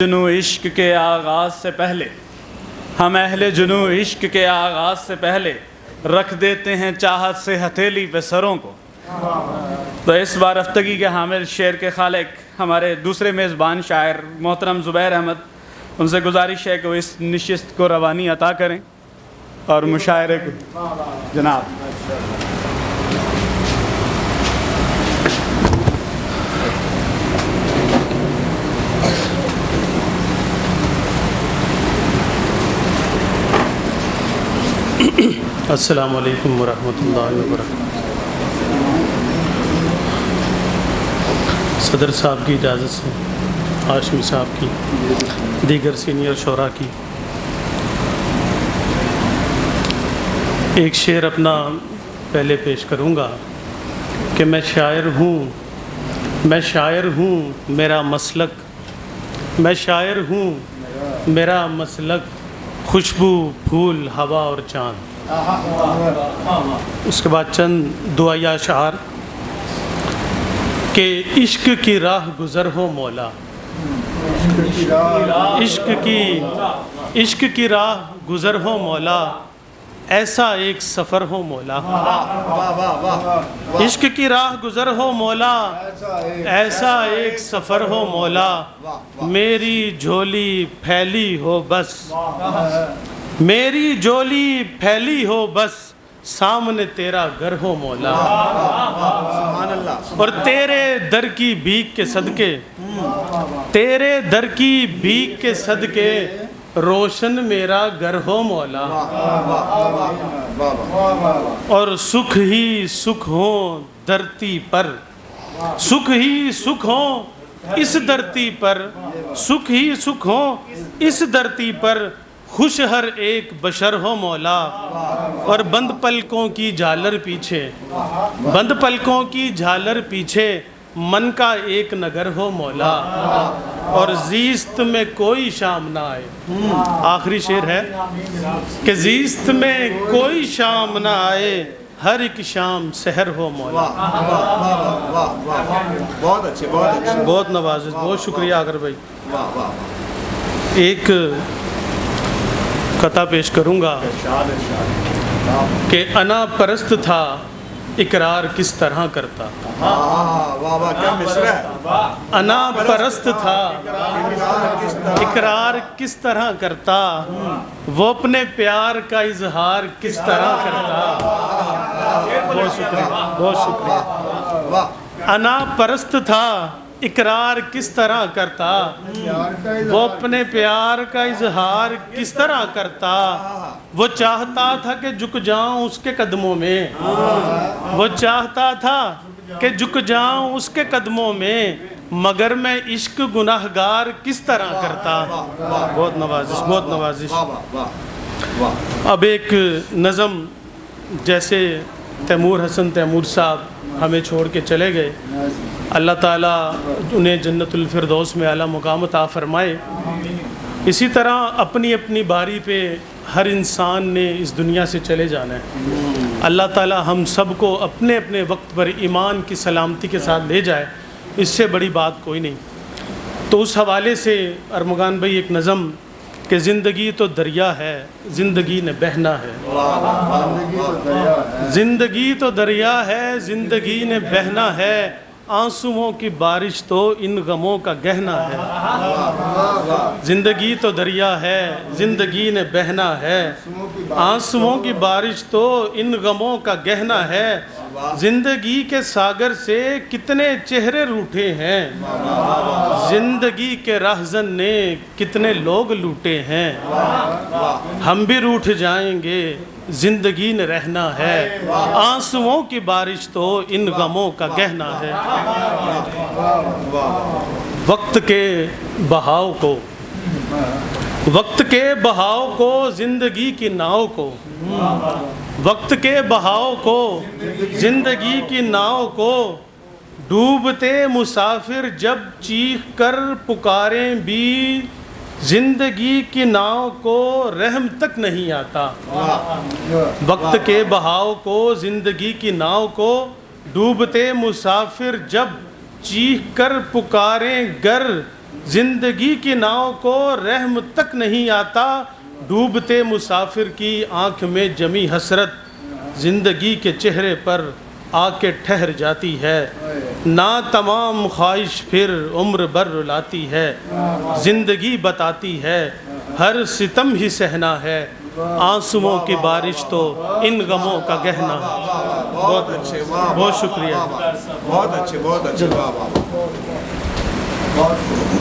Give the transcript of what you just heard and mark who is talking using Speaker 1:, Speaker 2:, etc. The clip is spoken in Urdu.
Speaker 1: جنو عشق کے آغاز سے پہلے ہم اہل جنو عشق کے آغاز سے پہلے رکھ دیتے ہیں چاہت سے ہتھیلی پہ سروں کو۔ تو اس بار ہفتگی کے حامل شعر کے خالق ہمارے دوسرے میزبان شاعر محترم زبیر احمد، ان سے گزارش ہے کہ وہ اس نشست کو روانی عطا کریں اور مشاعرے کو جناب۔
Speaker 2: السلام علیکم ورحمۃ اللہ وبرکاتہ۔ صدر صاحب کی اجازت سے، ہاشمی صاحب کی، دیگر سینئر شعراء کی، ایک شعر اپنا پہلے پیش کروں گا کہ میں شاعر ہوں میرا مسلک، میں شاعر ہوں میرا مسلک، خوشبو پھول ہوا اور چاند۔ اس کے بعد چند دعائیہ اشعار کہ عشق کی راہ گزر ہو مولا، عشق کی راہ گزر ہو مولا، ایسا ایک سفر ہو مولا، عشق کی راہ گزر ہو مولا، ایسا ایک سفر ہو مولا، میری جھولی پھیلی ہو بس، میری جھولی پھیلی ہو بس، سامنے تیرا گھر ہو مولا، اور تیرے در کی بھیک کے صدقے، تیرے در کی بھیک کے صدقے، روشن میرا گھر ہو مولا، اور سکھ ہی سکھ ہوں دھرتی پر، سکھ ہی سکھ ہوں اس دھرتی پر، سکھ ہی سکھ ہوں اس دھرتی پر، خوش ہر ایک بشر ہو مولا، اور بند پلکوں کی جھالر پیچھے، بند پلکوں کی جھالر پیچھے، من کا ایک نگر ہو مولا، اور زیست میں کوئی شام نہ آئے۔ آخری شعر ہے کہ زیست میں کوئی شام نہ آئے، ہر ایک شام سحر ہو مولا۔
Speaker 3: بہت اچھے، بہت اچھے،
Speaker 2: بہت نوازش، بہت شکریہ آگر بھائی۔ ایک قطع پیش کروں گا کہ انا پرست تھا اقرار کس طرح کرتا،
Speaker 3: کیا مصرع ہے۔
Speaker 2: انا پرست تھا اقرار کس طرح کرتا، وہ اپنے پیار کا اظہار کس طرح کرتا۔ بہت شکریہ، بہت شکریہ۔ انا پرست تھا اقرار کس طرح کرتا، وہ اپنے پیار کا اظہار کس طرح کرتا، وہ چاہتا تھا کہ جھک جاؤں اس کے قدموں میں، وہ چاہتا تھا کہ جھک جاؤں اس کے قدموں میں، مگر میں عشق گناہگار کس طرح کرتا۔ بہت نوازش، بہت نوازش۔ اب ایک نظم، جیسے تیمور حسن تیمور صاحب ہمیں چھوڑ کے چلے گئے، اللہ تعالیٰ انہیں جنت الفردوس میں اعلیٰ مقام عطا فرمائے، اسی طرح اپنی اپنی باری پہ ہر انسان نے اس دنیا سے چلے جانا ہے۔ اللہ تعالیٰ ہم سب کو اپنے اپنے وقت پر ایمان کی سلامتی کے ساتھ لے جائے، اس سے بڑی بات کوئی نہیں۔ تو اس حوالے سے ارمغان بھائی ایک نظم کہ زندگی تو دریا ہے، زندگی نے بہنا ہے، زندگی تو دریا ہے، زندگی نے بہنا ہے، آنسوؤں کی بارش تو ان غموں کا گہنا ہے۔ زندگی تو دریا ہے، زندگی نے بہنا ہے، آنسوؤں کی بارش تو ان غموں کا گہنا ہے، زندگی کے ساگر سے کتنے چہرے روٹھے ہیں، زندگی کے رہزن نے کتنے لوگ لوٹے ہیں، ہم بھی روٹھ جائیں گے، زندگی نے رہنا ہے، آنسوؤں کی بارش تو ان غموں کا گہنا ہے۔ وقت کے بہاؤ کو، وقت کے بہاؤ کو، زندگی کی ناؤ کو، وقت کے بہاؤ کو، زندگی کی ناؤ کو، ڈوبتے مسافر جب چیخ کر پکاریں بھی، زندگی کی ناؤ کو رحم تک نہیں آتا۔ وقت کے بہاؤ کو، زندگی کی ناؤ کو، ڈوبتے مسافر جب چیخ کر پکاریں گر، زندگی کی ناؤ کو رحم تک نہیں آتا، ڈوبتے مسافر کی آنکھ میں جمی حسرت زندگی کے چہرے پر آ کے ٹھہر جاتی ہے، نا تمام خواہش پھر عمر بھر رلاتی ہے، زندگی بتاتی ہے ہر ستم ہی سہنا ہے، آنسوؤں کی بارش تو ان غموں کا گہنا ہے۔
Speaker 3: بہت اچھے، واہ
Speaker 2: بہت شکریہ۔
Speaker 3: بہت اچھے، بہت اچھے، واہ واہ